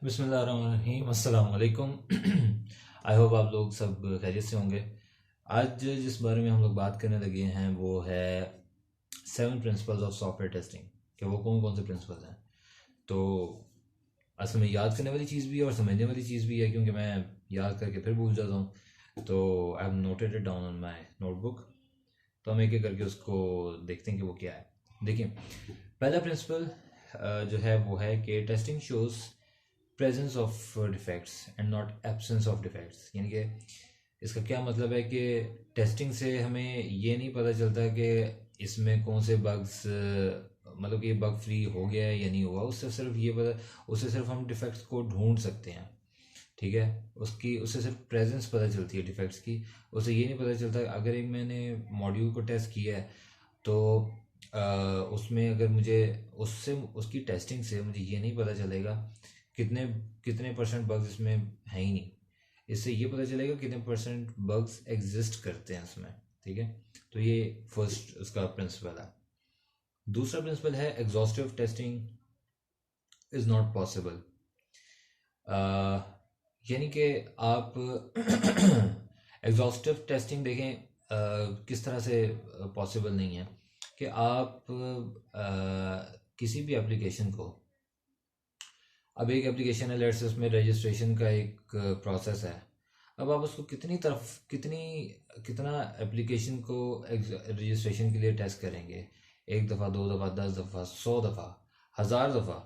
बिस्मिल्लाहिर्रहमानिर्रहीम अस्सलाम वालेकुम। आई होप आप लोग सब खैरियत से होंगे। आज जिस बारे में हम लोग बात करने लगे हैं वो है 7 प्रिंसिपल्स ऑफ सॉफ्टवेयर टेस्टिंग, कि वो कौन कौन से प्रिंसिपल्स हैं। तो असल में याद करने वाली चीज़ भी है और समझने वाली चीज़ भी है, क्योंकि मैं याद करके फिर भूल जाता हूँ। तो I have noted it down on my notebook. तो हम एक एक करके उसको देखते हैं कि वो क्या है। देखिए, पहला प्रिंसिपल जो है वो है कि testing shows presence of defects and not absence of defects. यानी कि इसका क्या मतलब है कि टेस्टिंग से हमें ये नहीं पता चलता कि इसमें कौन से बग्स, मतलब कि ये बग फ्री हो गया है या नहीं हुआ। उससे सिर्फ हम डिफेक्ट्स को ढूंढ सकते हैं, ठीक है। उससे सिर्फ प्रेजेंस पता चलती है डिफेक्ट्स की। उससे ये नहीं पता चलता। अगर एक मैंने मॉड्यूल को टेस्ट किया है तो उसमें अगर मुझे उससे उसकी टेस्टिंग से मुझे ये नहीं पता चलेगा कितने कितने परसेंट बग्स इसमें है ही नहीं। इससे ये पता चलेगा कितने परसेंट बग्स एग्जिस्ट करते हैं उसमें, ठीक है। तो ये फर्स्ट उसका प्रिंसिपल है। दूसरा प्रिंसिपल है exhaustive testing is not possible. यानी कि आप एग्जॉस्टिव टेस्टिंग देखें, किस तरह से पॉसिबल नहीं है कि आप किसी भी एप्लीकेशन को, अब एक एप्लीकेशन है लेट्स से, उसमें रजिस्ट्रेशन का एक प्रोसेस है। अब आप उसको कितना एप्लीकेशन को रजिस्ट्रेशन के लिए टेस्ट करेंगे? एक दफ़ा, दो दफ़ा, 10 दफ़ा, 100 दफ़ा, 1000 दफ़ा,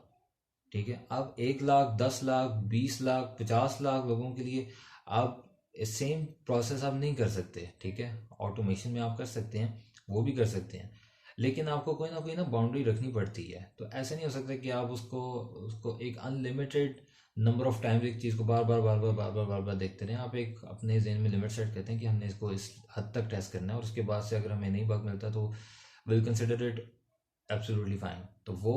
ठीक है। आप 1 लाख, 10 लाख, 20 लाख, 50 लाख लोगों के लिए आप सेम प्रोसेस आप नहीं कर सकते, ठीक है। ऑटोमेशन में आप कर सकते हैं, वो भी कर सकते हैं, लेकिन आपको कोई ना बाउंड्री रखनी पड़ती है। तो ऐसे नहीं हो सकता कि आप उसको उसको एक अनलिमिटेड नंबर ऑफ टाइम्स एक चीज़ को बार बार देखते रहें। आप एक अपने जहन में लिमिट सेट करते हैं कि हमने इसको इस हद तक टेस्ट करना है, और उसके बाद से अगर हमें नहीं बग मिलता तो will consider it absolutely fine. तो वो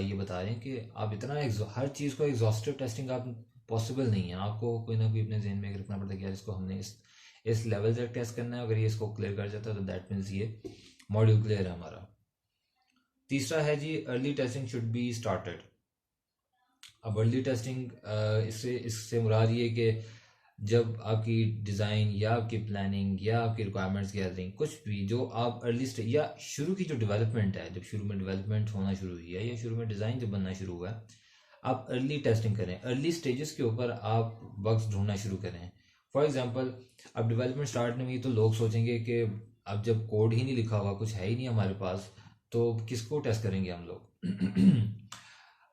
ये बता रहे हैं कि आप हर चीज़ को एग्जॉस्टिव टेस्टिंग आप पॉसिबल नहीं है। आपको कोई ना कोई अपने जहन में रखना पड़ता है कि यार इसको हमने इस लेवल तक टेस्ट करना है। अगर ये इसको क्लियर कर जाता है तो दैट मीन्स ये मॉड्यूल क्लियर है हमारा। तीसरा है जी, early testing should be started. अब अर्ली टेस्टिंग, इससे इससे मुराद ये कि जब आपकी डिज़ाइन या आपकी प्लानिंग या आपकी रिक्वायरमेंट्स गैदरिंग, कुछ भी जो आप अर्ली स्टेज या शुरू की जो डेवलपमेंट है, जब शुरू में डेवलपमेंट होना शुरू हुई है या शुरू में डिज़ाइन जब बनना शुरू हुआ है, आप अर्ली टेस्टिंग करें। अर्ली स्टेजेस के ऊपर आप बग्स ढूंढना शुरू करें। फॉर एग्जांपल, अब डेवलपमेंट स्टार्ट नहीं हुई तो लोग सोचेंगे कि अब जब कोड ही नहीं लिखा हुआ, कुछ है ही नहीं हमारे पास, तो किसको टेस्ट करेंगे हम लोग।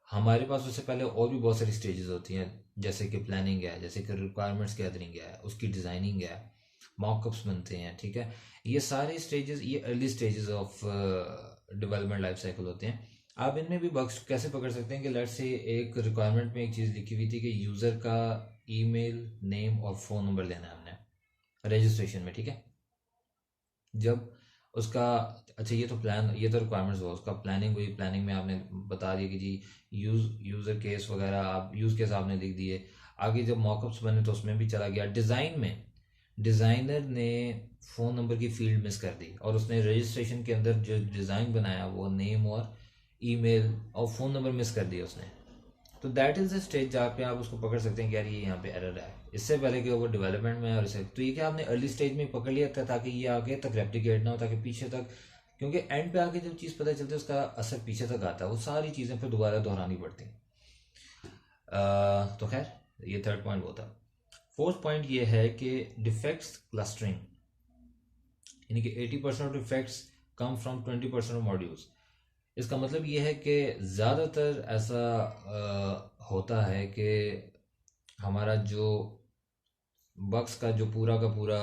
हमारे पास उससे पहले और भी बहुत सारी स्टेजेस होती हैं, जैसे कि प्लानिंग है, जैसे कि रिक्वायरमेंट्स गैदरिंग है, उसकी डिज़ाइनिंग है, मॉकअप्स बनते हैं, ठीक है। ये सारे स्टेजेस, ये early stages of development life cycle होते हैं। आप इनमें भी बग्स कैसे पकड़ सकते हैं कि लेट्स से एक रिक्वायरमेंट में एक चीज़ लिखी हुई थी कि यूज़र का ईमेल, नेम और फ़ोन नंबर लेना है हमने रजिस्ट्रेशन में, ठीक है। जब उसका, अच्छा ये तो रिक्वायरमेंट्स हुआ, उसका प्लानिंग हुई। प्लानिंग में आपने बता दिया कि जी यूज़र केस वगैरह, आप यूज़ केस आपने लिख दिए। आगे जब मॉकअप्स बने तो उसमें भी चला गया। डिज़ाइन में डिज़ाइनर ने फ़ोन नंबर की फील्ड मिस कर दी, और उसने रजिस्ट्रेशन के अंदर जो डिज़ाइन बनाया वो नेम और ईमेल और फ़ोन नंबर मिस कर दिया उसने। तो दैट इज द स्टेज जहाँ पे आप उसको पकड़ सकते हैं कि यार ये यहाँ पे एरर है। इससे पहले कि वो डेवलपमेंट में और इसे, तो ये क्या आपने अर्ली स्टेज में पकड़ लिया था ताकि ये आगे तक रेप्लिकेट ना हो, ताकि पीछे तक, क्योंकि एंड पे आके जब चीज़ पता चलती है उसका असर पीछे तक आता है, वो सारी चीज़ें फिर दोबारा दोहरानी पड़ती हैं। तो खैर, ये थर्ड पॉइंट वो था। फोर्थ पॉइंट ये है कि डिफेक्ट्स क्लस्टरिंग, यानी कि 80% of defects come from 20% of modules. इसका मतलब ये है कि ज़्यादातर ऐसा होता है कि हमारा जो बग्स का जो पूरा का पूरा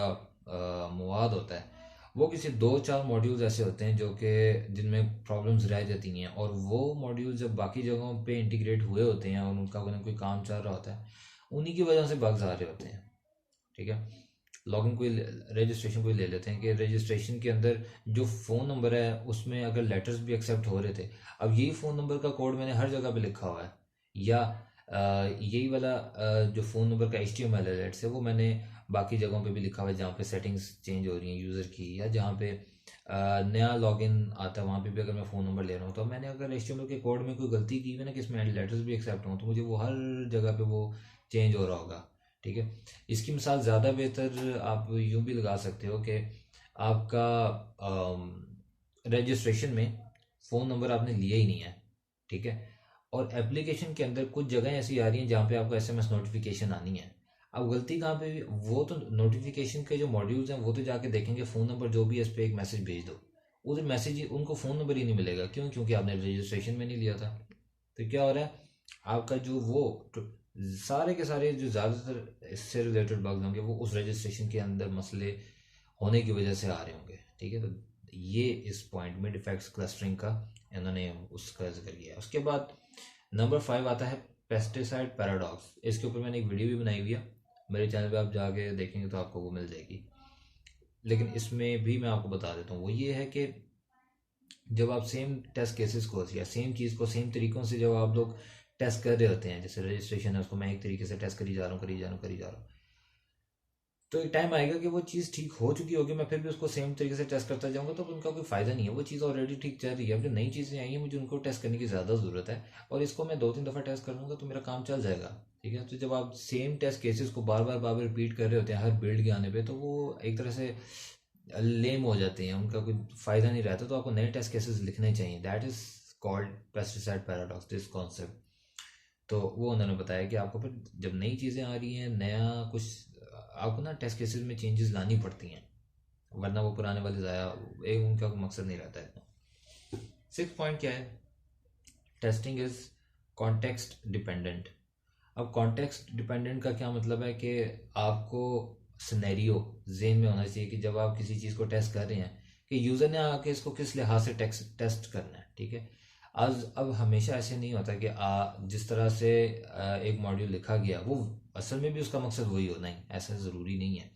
मवाद होता है, वो किसी 2-4 मॉड्यूल्स ऐसे होते हैं जो कि जिनमें प्रॉब्लम्स रह जाती हैं, और वो मॉड्यूल जब बाकी जगहों पे इंटीग्रेट हुए होते हैं और उनका कोई ना कोई काम चल रहा होता है, उन्हीं की वजह से बग्स आ रहे होते हैं, ठीक है। लॉगिन कोई रजिस्ट्रेशन कोई ले लेते हैं कि रजिस्ट्रेशन के अंदर जो फ़ोन नंबर है उसमें अगर लेटर्स भी एक्सेप्ट हो रहे थे, अब यही फ़ोन नंबर का कोड मैंने हर जगह पे लिखा हुआ है, या यही वाला जो फ़ोन नंबर का HTML अलर्ट है वो मैंने बाकी जगहों पे भी लिखा हुआ है जहाँ पे सेटिंग्स चेंज हो रही हैं यूज़र की, या जहाँ पे नया लॉगिन आता है वहाँ पे भी अगर मैं फ़ोन नंबर ले रहा हूँ, तो मैंने अगर HTML के कोड में कोई गलती की हुई है ना कि इसमें लेटर्स भी एक्सेप्ट हों, तो मुझे वो हर जगह पे वो चेंज हो रहा होगा। ठीक है, इसकी मिसाल ज़्यादा बेहतर आप यूँ भी लगा सकते हो कि आपका रजिस्ट्रेशन में फ़ोन नंबर आपने लिया ही नहीं है। ठीक है, और एप्लीकेशन के अंदर कुछ जगह ऐसी आ रही हैं जहाँ पे आपको SMS नोटिफिकेशन आनी है। अब गलती कहाँ पे वो तो नोटिफिकेशन के जो मॉड्यूल्स हैं वो तो जाके देखेंगे फ़ोन नंबर जो भी है इस पर एक मैसेज भेज दो, उधर मैसेज उनको फ़ोन नंबर ही नहीं मिलेगा। क्यों? क्योंकि आपने रजिस्ट्रेशन में नहीं लिया था। तो क्या हो रहा है, आपका जो वो सारे के सारे जो ज़्यादातर इससे रिलेटेड बग्स होंगे वो उस रजिस्ट्रेशन के अंदर मसले होने की वजह से आ रहे होंगे। ठीक है, तो ये इस पॉइंट में डिफेक्ट्स क्लस्टरिंग का इन्होंने उसका जिक्र किया है। उसके बाद नंबर 5 आता है पेस्टिसाइड पैराडॉक्स। इसके ऊपर मैंने एक वीडियो भी बनाई हुई है, मेरे चैनल पे आप जाके देखेंगे तो आपको वो मिल जाएगी। लेकिन इसमें भी मैं आपको बता देता हूँ, वो ये है कि जब आप सेम टेस्ट केसेस को या सेम चीज़ को सेम तरीक़ों से जब आप लोग टेस्ट कर रहे होते हैं, जैसे रजिस्ट्रेशन है उसको मैं एक तरीके से टेस्ट करी जा रहा हूँ करी जा रहा हूँ करी जा रहा हूँ, तो एक टाइम आएगा कि वो चीज़ ठीक हो चुकी होगी, मैं फिर भी उसको सेम तरीके से टेस्ट करता जाऊंगा तो उनका कोई फ़ायदा नहीं है। वो चीज़ ऑलरेडी ठीक चल रही है, अब जो नई चीज़ें आई हैं मुझे उनको टेस्ट करने की ज़्यादा ज़रूरत है, और इसको मैं 2-3 दफ़ा टेस्ट कर लूँगा तो मेरा काम चल जाएगा। ठीक है, तो जब आप सेम टेस्ट केसेस को बार बार रिपीट कर रहे होते हैं हर बिल्ड के आने पर, तो वो एक तरह से लेम हो जाते हैं, उनका कोई फ़ायदा नहीं रहता। तो आपको नए टेस्ट केसेस लिखने चाहिए। That is called pesticide paradox, this concept. तो वो उन्होंने बताया कि आपको फिर जब नई चीज़ें आ रही हैं, नया कुछ आपको ना टेस्ट केसेस में चेंजेस लानी पड़ती हैं, वरना वो पुराने वाले ज़ाया एक उनका कोई मकसद नहीं रहता है। 6 पॉइंट क्या है, टेस्टिंग इज़ कॉन्टेक्स्ट डिपेंडेंट। अब कॉन्टेक्स्ट डिपेंडेंट का क्या मतलब है कि आपको सिनेरियो जेन में होना चाहिए कि जब आप किसी चीज़ को टेस्ट कर रहे हैं कि यूज़र ने आके इसको किस लिहाज से टेस्ट करना है। ठीक है, आज अब हमेशा ऐसे नहीं होता कि जिस तरह से एक मॉड्यूल लिखा गया वो असल में भी उसका मकसद वही हो, नहीं, ऐसा ज़रूरी नहीं है।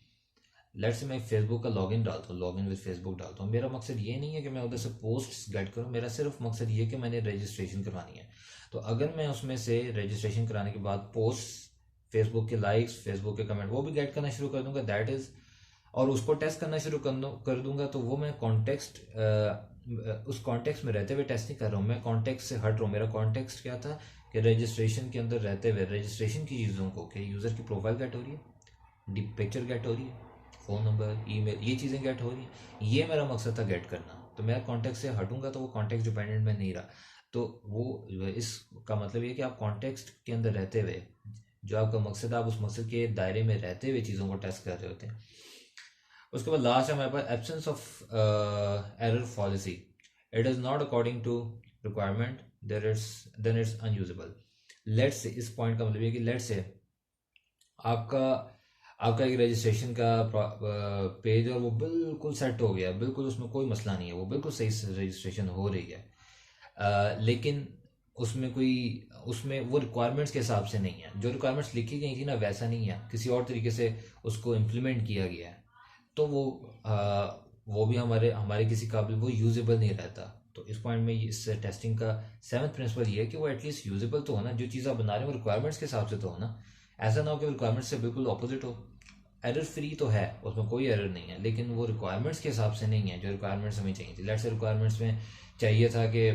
लेट्स से मैं फेसबुक का लॉगिन डालता हूँ, लॉगिन विद फेसबुक डालता हूँ, मेरा मकसद ये नहीं है कि मैं उधर से पोस्ट गेट करूँ, मेरा सिर्फ मकसद ये कि मैंने रजिस्ट्रेशन करवानी है। तो अगर मैं उसमें से रजिस्ट्रेशन कराने के बाद पोस्ट, फेसबुक के लाइक्स, फेसबुक के कमेंट वो भी गेट करना शुरू कर दूंगा, दैट इज़, और उसको टेस्ट करना शुरू कर दूंगा, तो वो मैं कॉन्टेक्स्ट उस कॉन्टेक्स्ट में रहते हुए टेस्ट नहीं कर रहा हूँ, मैं कॉन्टेक्स्ट से हट रहा हूँ। मेरा कॉन्टेक्स्ट क्या था कि रजिस्ट्रेशन के अंदर रहते हुए रजिस्ट्रेशन की चीज़ों को, कि यूज़र की प्रोफाइल गेट हो रही है, डीप पिक्चर गेट हो रही है, फ़ोन नंबर, ईमेल, ये चीज़ें गेट हो रही हैं, ये मेरा मकसद था गेट करना। तो मैं कॉन्टेक्स्ट से हटूंगा तो वो कॉन्टेक्स्ट डिपेंडेंट में नहीं रहा। तो वो इसका मतलब ये कि आप कॉन्टेक्स्ट के अंदर रहते हुए जो आपका मकसद है, आप उस मकसद के दायरे में रहते हुए चीज़ों को टेस्ट कर रहे होते हैं। उसके बाद लास्ट है हमारे पास absence of error policy. It is not according to requirement then it's unusable. Let's say, इस पॉइंट का मतलब ये कि लेट्स से आपका आपका एक रजिस्ट्रेशन का पेज और वो बिल्कुल सेट हो गया, बिल्कुल उसमें कोई मसला नहीं है, वो बिल्कुल सही से रजिस्ट्रेशन हो रही है, लेकिन उसमें वो रिक्वायरमेंट्स के हिसाब से नहीं है, जो रिक्वायरमेंट्स लिखी गई थी ना वैसा नहीं है, किसी और तरीके से उसको इम्प्लीमेंट किया गया है, तो वो भी हमारे हमारे किसी काबिल वो यूजेबल नहीं रहता। तो इस पॉइंट में इस टेस्टिंग का 7th प्रिंसिपल ये है कि वो एटलीस्ट यूजेबल तो होना, जो चीज़ आप बना रहे हो रिक्वायरमेंट्स के हिसाब से तो होना, ऐसा ना हो कि रिक्वायरमेंट्स से बिल्कुल ऑपोजिट हो। एरर फ्री तो है, उसमें कोई एरर नहीं है, लेकिन वो रिक्वायरमेंट्स के हिसाब से नहीं है जो रिक्वायरमेंट्स हमें चाहिए थी। लेट्स से रिक्वायरमेंट्स में चाहिए था कि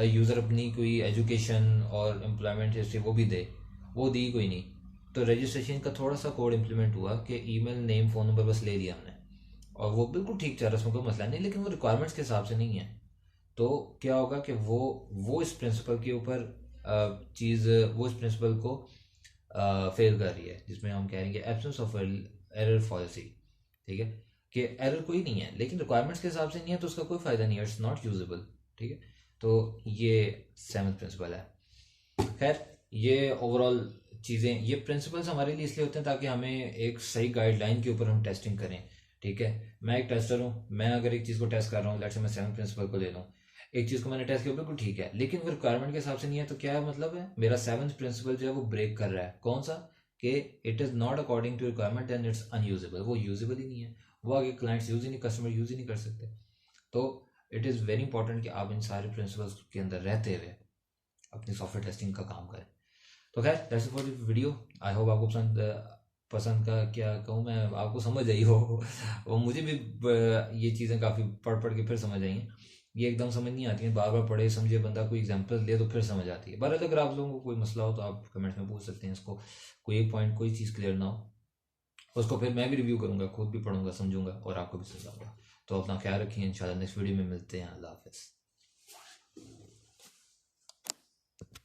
यूज़र अपनी कोई एजुकेशन और एम्प्लॉयमेंट हिस्ट्री वो भी दे, वो दी कोई नहीं, तो रजिस्ट्रेशन का थोड़ा सा कोड इम्प्लीमेंट हुआ कि ईमेल, नेम, फ़ोन नंबर बस ले लिया हमने, और वो बिल्कुल ठीक चल रहा है, उसमें कोई मसला नहीं, लेकिन वो रिक्वायरमेंट्स के हिसाब से नहीं है। तो क्या होगा कि वो इस प्रिंसिपल के ऊपर चीज़, वो इस प्रिंसिपल को फेल कर रही है, जिसमें हम कह रहे हैं कि एब्सेंस ऑफ एरर पॉलिसी। ठीक है, कि एरर कोई नहीं है लेकिन रिक्वायरमेंट्स के हिसाब से नहीं है, तो उसका कोई फ़ायदा नहीं है, इट्स नॉट यूजेबल। ठीक है, तो ये 7th प्रिंसिपल है। खैर, ये ओवरऑल चीज़ें, ये प्रिंसिपल्स हमारे लिए इसलिए होते हैं ताकि हमें एक सही गाइडलाइन के ऊपर हम टेस्टिंग करें। ठीक है, मैं एक टेस्टर हूँ, मैं अगर एक चीज़ को टेस्ट कर रहा हूँ, लेट्स से मैं 7th प्रिंसिपल को ले लूँ, एक चीज़ को मैंने टेस्ट किया बिल्कुल ठीक है, लेकिन वो रिक्वायरमेंट के हिसाब से नहीं है, तो क्या मतलब है, मेरा 7th प्रिंसिपल जो है वो ब्रेक कर रहा है। कौन सा? कि it is not according to requirement then it's unusable, वो यूजेबल ही नहीं है, वो आगे क्लाइंट्स यूज ही नहीं, कस्टमर यूज ही नहीं कर सकते। तो इट इज़ वेरी इंपॉर्टेंट कि आप इन सारे प्रिंसिपल्स के अंदर रहते हुए अपनी सॉफ्टवेयर टेस्टिंग का काम करें। तो खैर that's it for the video, I hope आपको पसंद का क्या कहूँ मैं, आपको समझ आई हो। और मुझे भी ये चीज़ें काफ़ी पढ़ पढ़ के फिर समझ आई हैं। ये एकदम समझ नहीं आती हैं, बार बार पढ़े समझे बंदा, कोई एग्जांपल ले तो फिर समझ आती है। बहरहाल अगर आप लोगों को कोई मसला हो तो आप कमेंट्स में पूछ सकते हैं इसको, कोई एक पॉइंट कोई चीज़ क्लियर ना हो उसको फिर मैं भी रिव्यू करूंगा, खुद भी पढ़ूंगा, समझूंगा और आपको भी समझाऊंगा। तो अपना ख्याल रखिए, इंशाल्लाह नेक्स्ट वीडियो में मिलते हैं। अल्लाह हाफिज़।